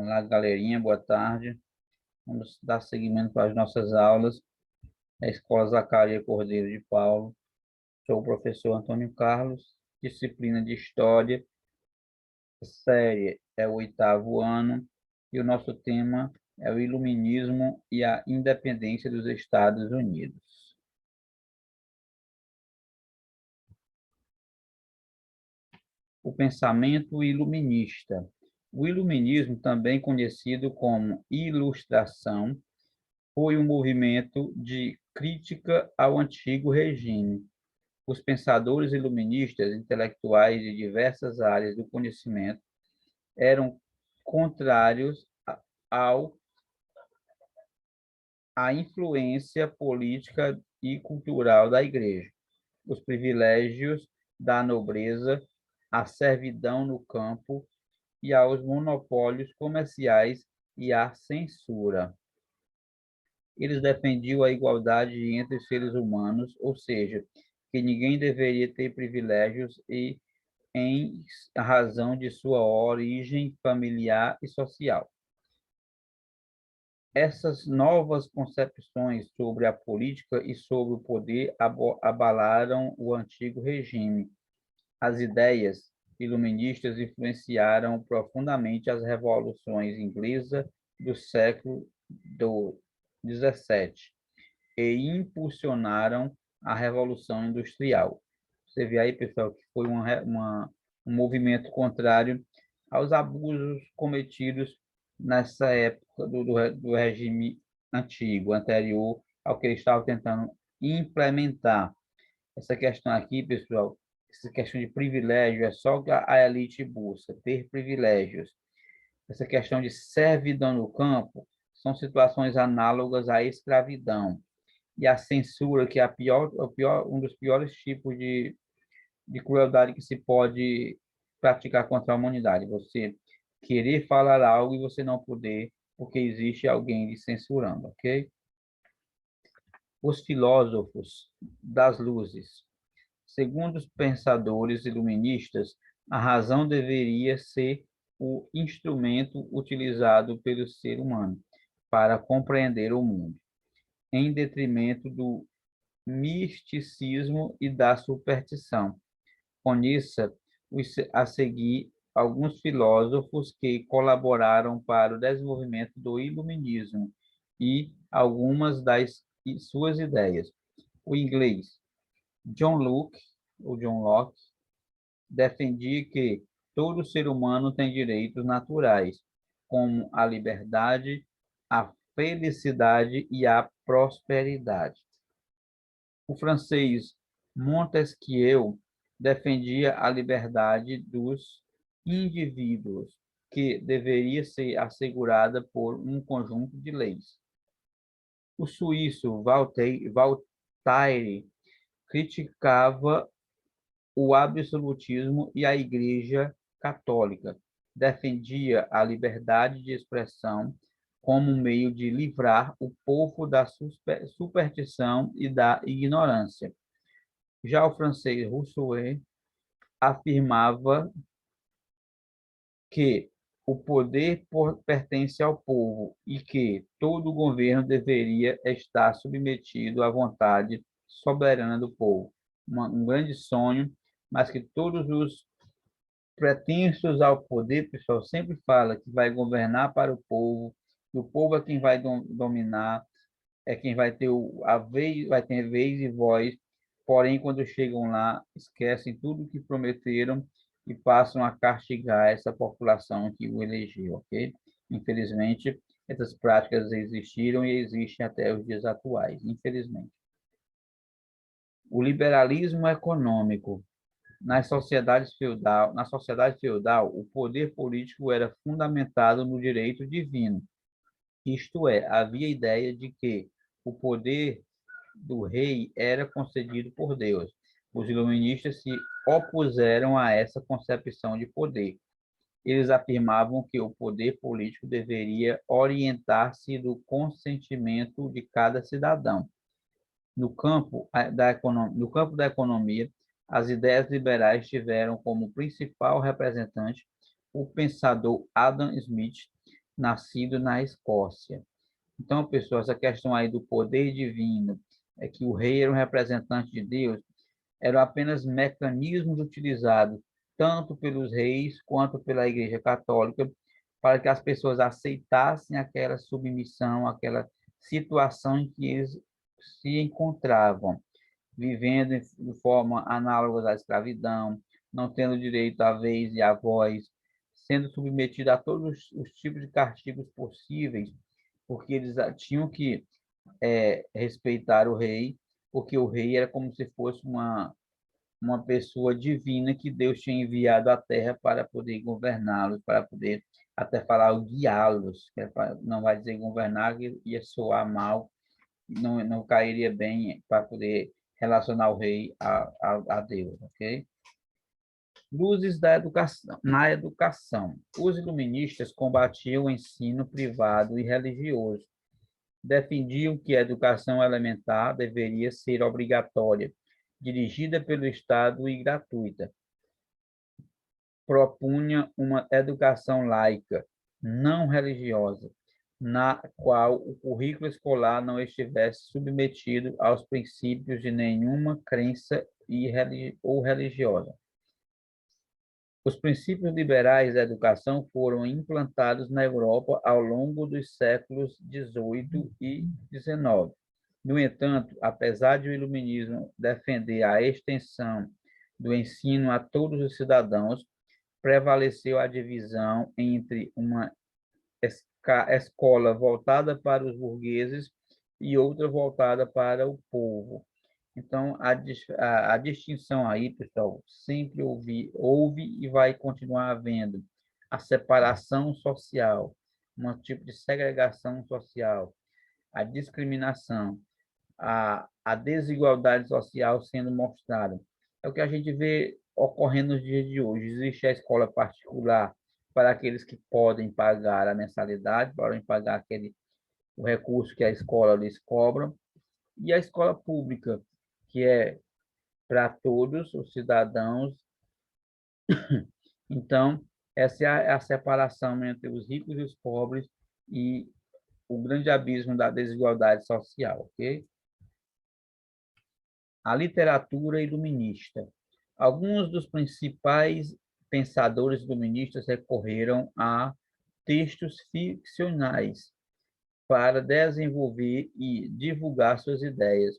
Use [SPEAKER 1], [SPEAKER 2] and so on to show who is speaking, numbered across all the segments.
[SPEAKER 1] Olá, galerinha, boa tarde. Vamos dar seguimento às nossas aulas da Escola Zacaria Cordeiro de Paulo. Sou o professor Antônio Carlos, disciplina de História, série é o 8º ano, e o nosso tema é o Iluminismo e a Independência dos Estados Unidos. O pensamento iluminista. O iluminismo, também conhecido como Ilustração, foi um movimento de crítica ao antigo regime. Os pensadores iluministas, intelectuais de diversas áreas do conhecimento, eram contrários ao à influência política e cultural da Igreja, os privilégios da nobreza, a servidão no campo e aos monopólios comerciais e à censura. Eles defendiam a igualdade entre seres humanos, ou seja, que ninguém deveria ter privilégios em razão de sua origem familiar e social. Essas novas concepções sobre a política e sobre o poder abalaram o antigo regime. As ideias iluministas influenciaram profundamente as revoluções inglesa do século XVII e impulsionaram a Revolução Industrial. Você vê aí, pessoal, que foi um movimento contrário aos abusos cometidos nessa época do regime antigo, anterior ao que eles estavam tentando implementar. Essa questão aqui, pessoal, essa questão de privilégio é só que a elite busca, ter privilégios. Essa questão de servidão no campo são situações análogas à escravidão. E a censura, que é um dos piores tipos de crueldade que se pode praticar contra a humanidade. Você querer falar algo e você não poder, porque existe alguém lhe censurando, ok? Os filósofos das luzes. Segundo os pensadores iluministas, a razão deveria ser o instrumento utilizado pelo ser humano para compreender o mundo, em detrimento do misticismo e da superstição. Conheça a seguir alguns filósofos que colaboraram para o desenvolvimento do iluminismo e algumas das suas ideias. O inglês John Locke, defendia que todo ser humano tem direitos naturais, como a liberdade, a felicidade e a prosperidade. O francês Montesquieu defendia a liberdade dos indivíduos, que deveria ser assegurada por um conjunto de leis. O suíço Voltaire criticava o absolutismo e a Igreja Católica. Defendia a liberdade de expressão como um meio de livrar o povo da superstição e da ignorância. Já o francês Rousseau afirmava que o poder pertence ao povo e que todo governo deveria estar submetido à vontade soberana do povo. Um grande sonho, mas que todos os pretensos ao poder, pessoal, sempre fala que vai governar para o povo, que o povo é quem vai dominar, é quem vai ter a vez, vai ter vez e voz, porém, quando chegam lá, esquecem tudo o que prometeram e passam a castigar essa população que o elegeu, ok? Infelizmente, essas práticas existiram e existem até os dias atuais, infelizmente. O liberalismo econômico. Na sociedade feudal, o poder político era fundamentado no direito divino. Isto é, havia a ideia de que o poder do rei era concedido por Deus. Os iluministas se opuseram a essa concepção de poder. Eles afirmavam que o poder político deveria orientar-se do consentimento de cada cidadão. No campo da economia, as ideias liberais tiveram como principal representante o pensador Adam Smith, nascido na Escócia. Então, pessoal, essa questão aí do poder divino, é que o rei era um representante de Deus, eram apenas mecanismos utilizados tanto pelos reis quanto pela Igreja Católica para que as pessoas aceitassem aquela submissão, aquela situação em que eles se encontravam, vivendo de forma análoga à escravidão, não tendo direito à vez e à voz, sendo submetido a todos os tipos de castigos possíveis, porque eles tinham que respeitar o rei, porque o rei era como se fosse uma pessoa divina que Deus tinha enviado à Terra para poder governá-los, para poder até falar guiá-los, não vai dizer governar, que ia soar mal, não cairia bem para poder relacionar o rei a Deus, ok? Luzes da educação. Na educação, os iluministas combatiam o ensino privado e religioso, defendiam que a educação elementar deveria ser obrigatória, dirigida pelo Estado e gratuita. Propunha uma educação laica, não religiosa, na qual o currículo escolar não estivesse submetido aos princípios de nenhuma crença ou religiosa. Os princípios liberais da educação foram implantados na Europa ao longo dos séculos XVIII e XIX. No entanto, apesar de o iluminismo defender a extensão do ensino a todos os cidadãos, prevaleceu a divisão entre uma escola voltada para os burgueses e outra voltada para o povo. Então, a distinção aí, pessoal, sempre houve e vai continuar havendo a separação social, um tipo de segregação social, a discriminação, a desigualdade social sendo mostrada. É o que a gente vê ocorrendo nos dias de hoje. Existe a escola particular para aqueles que podem pagar a mensalidade, podem pagar o recurso que a escola lhes cobra, e a escola pública, que é para todos os cidadãos. Então, essa é a separação entre os ricos e os pobres e o grande abismo da desigualdade social, ok? A literatura iluminista. Alguns dos principais pensadores iluministas recorreram a textos ficcionais para desenvolver e divulgar suas ideias.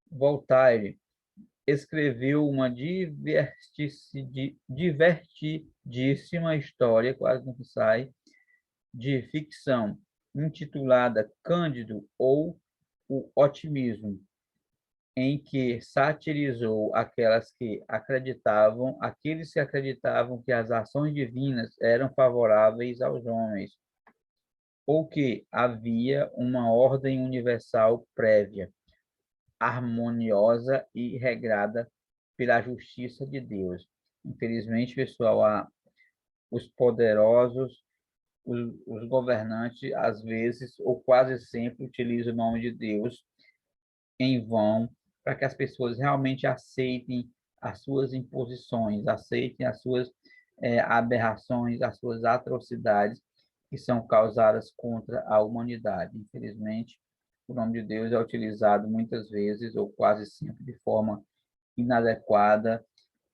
[SPEAKER 1] Voltaire escreveu uma divertidíssima história, quase não sai, de ficção, intitulada Cândido ou O Otimismo, em que satirizou aqueles que acreditavam que as ações divinas eram favoráveis aos homens, ou que havia uma ordem universal prévia, harmoniosa e regrada pela justiça de Deus. Infelizmente, pessoal, os poderosos, os governantes, às vezes, ou quase sempre, utilizam o nome de Deus em vão para que as pessoas realmente aceitem as suas imposições, aceitem as suas aberrações, as suas atrocidades que são causadas contra a humanidade. Infelizmente, o nome de Deus é utilizado muitas vezes, ou quase sempre, de forma inadequada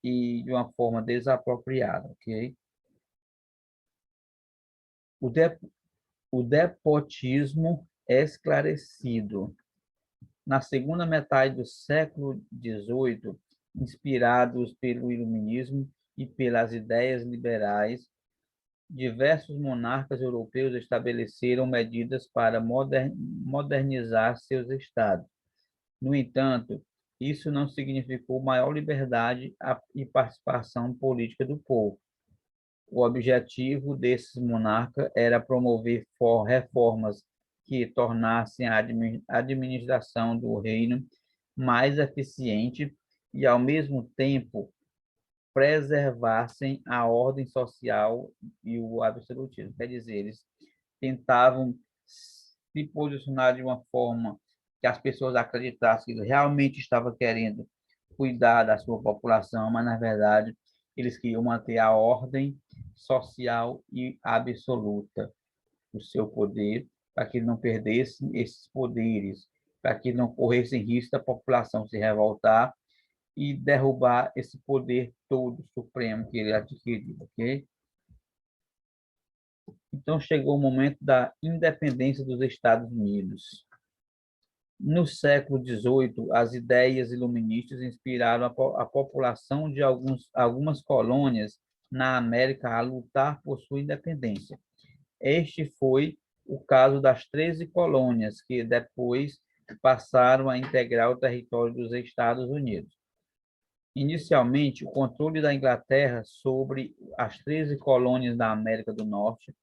[SPEAKER 1] e de uma forma desapropriada, ok? O, de, o despotismo esclarecido. Na segunda metade do século XVIII, inspirados pelo Iluminismo e pelas ideias liberais, diversos monarcas europeus estabeleceram medidas para modernizar seus estados. No entanto, isso não significou maior liberdade e participação política do povo. O objetivo desses monarcas era promover reformas que tornassem a administração do reino mais eficiente e, ao mesmo tempo, preservassem a ordem social e o absolutismo. Quer dizer, eles tentavam se posicionar de uma forma que as pessoas acreditassem que ele realmente estava querendo cuidar da sua população, mas, na verdade, eles queriam manter a ordem social e absoluta. o seu poder, para que não perdessem esses poderes, para que não corressem risco da população se revoltar e derrubar esse poder todo supremo que ele adquiriu, ok? Então chegou o momento da independência dos Estados Unidos. No século XVIII, as ideias iluministas inspiraram a população de algumas colônias na América a lutar por sua independência. Este foi o caso das 13 colônias, que depois passaram a integrar o território dos Estados Unidos. Inicialmente, o controle da Inglaterra sobre as 13 colônias da América do Norte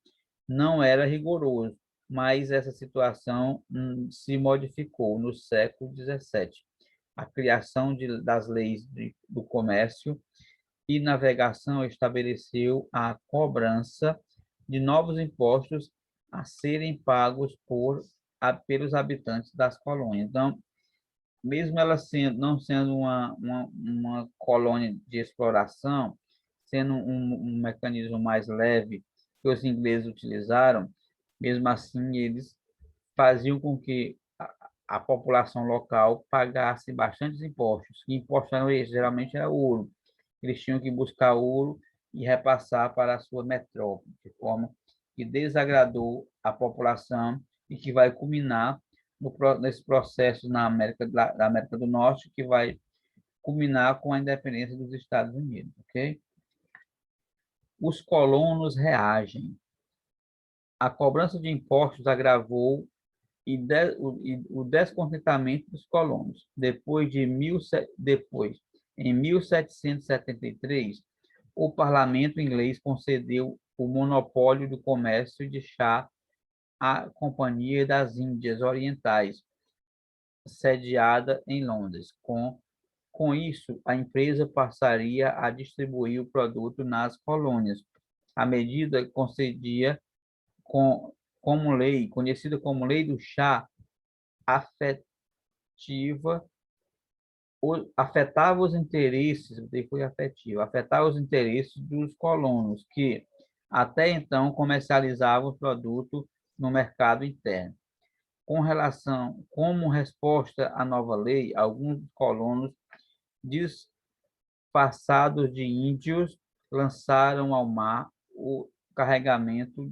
[SPEAKER 1] não era rigoroso, mas essa situação se modificou no século XVII. A criação das leis do comércio e navegação estabeleceu a cobrança de novos impostos a serem pagos pelos habitantes das colônias. Então, mesmo ela não sendo uma colônia de exploração, sendo um mecanismo mais leve que os ingleses utilizaram, mesmo assim eles faziam com que a população local pagasse bastantes impostos. Que impostos eram esses? Geralmente era ouro. Eles tinham que buscar ouro e repassar para a sua metrópole, de forma que desagradou a população e que vai culminar nesse processo da América do Norte, que vai culminar com a independência dos Estados Unidos, ok? Os colonos reagem. A cobrança de impostos agravou o descontentamento dos colonos. Em 1773, o parlamento inglês concedeu o monopólio do comércio de chá à Companhia das Índias Orientais, sediada em Londres. Com isso, a empresa passaria a distribuir o produto nas colônias. A medida concedia como lei, conhecida como Lei do Chá, afetava os interesses, afetava os interesses dos colonos, que até então comercializavam o produto no mercado interno. Como resposta à nova lei, alguns colonos disfarçados de índios lançaram ao mar o carregamento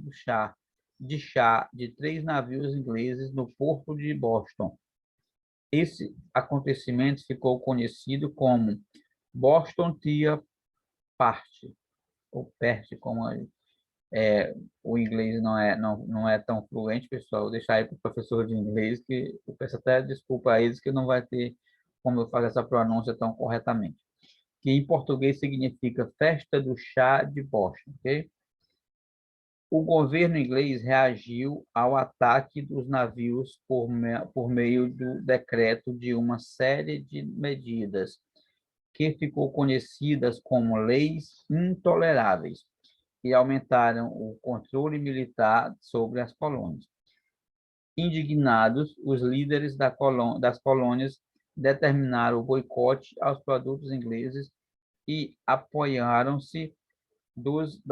[SPEAKER 1] de chá de 3 navios ingleses no porto de Boston. Esse acontecimento ficou conhecido como Boston Tea Party, ou Party, como o inglês não é tão fluente, pessoal. Vou deixar aí para o professor de inglês, que eu peço até desculpa a eles, que não vai ter como eu fazer essa pronúncia tão corretamente. Que em português significa Festa do Chá de Boston, ok? O governo inglês reagiu ao ataque dos navios por meio do decreto de uma série de medidas que ficou conhecidas como leis intoleráveis, e aumentaram o controle militar sobre as colônias. Indignados, os líderes das colônias determinaram o boicote aos produtos ingleses e apoiaram-se dos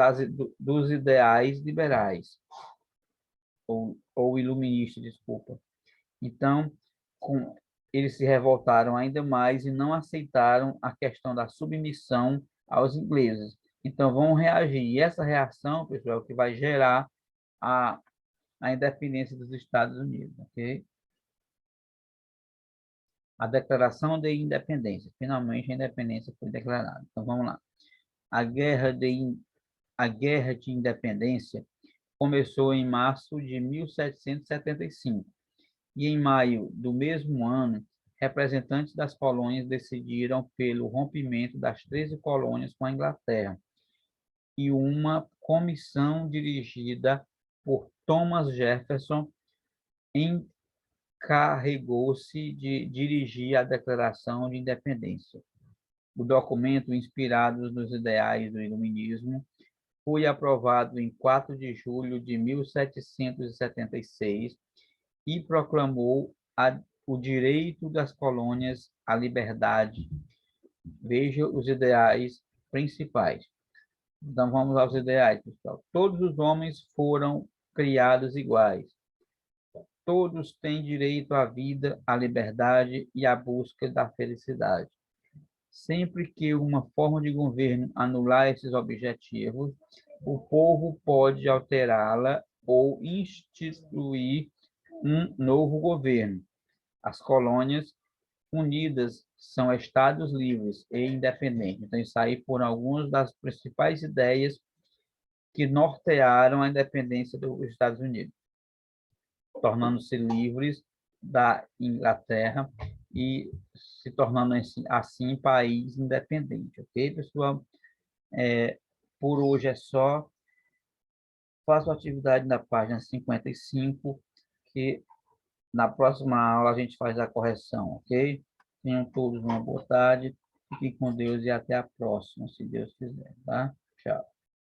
[SPEAKER 1] ideais liberais, ou iluministas, desculpa. Então, eles se revoltaram ainda mais e não aceitaram a questão da submissão aos ingleses. Então, vão reagir. E essa reação, pessoal, que vai gerar a, a independência dos Estados Unidos, ok? A Declaração de Independência. Finalmente, a independência foi declarada. Então, vamos lá. A Guerra de Independência começou em março de 1775 e, em maio do mesmo ano, representantes das colônias decidiram pelo rompimento das 13 colônias com a Inglaterra, e uma comissão dirigida por Thomas Jefferson encarregou-se de dirigir a Declaração de Independência. O documento, inspirado nos ideais do Iluminismo, foi aprovado em 4 de julho de 1776 e proclamou o direito das colônias à liberdade. Veja os ideais principais. Então, vamos aos ideais, pessoal. Todos os homens foram criados iguais. Todos têm direito à vida, à liberdade e à busca da felicidade. Sempre que uma forma de governo anular esses objetivos, o povo pode alterá-la ou instituir um novo governo. As colônias unidas são estados livres e independentes. Então, isso aí foram algumas das principais ideias que nortearam a independência dos Estados Unidos, tornando-se livres da Inglaterra e se tornando assim país independente, ok, pessoal? Por hoje é só. Faça a atividade na página 55, que na próxima aula a gente faz a correção, ok? Tenham todos uma boa tarde, fiquem com Deus e até a próxima, se Deus quiser, tá? Tchau.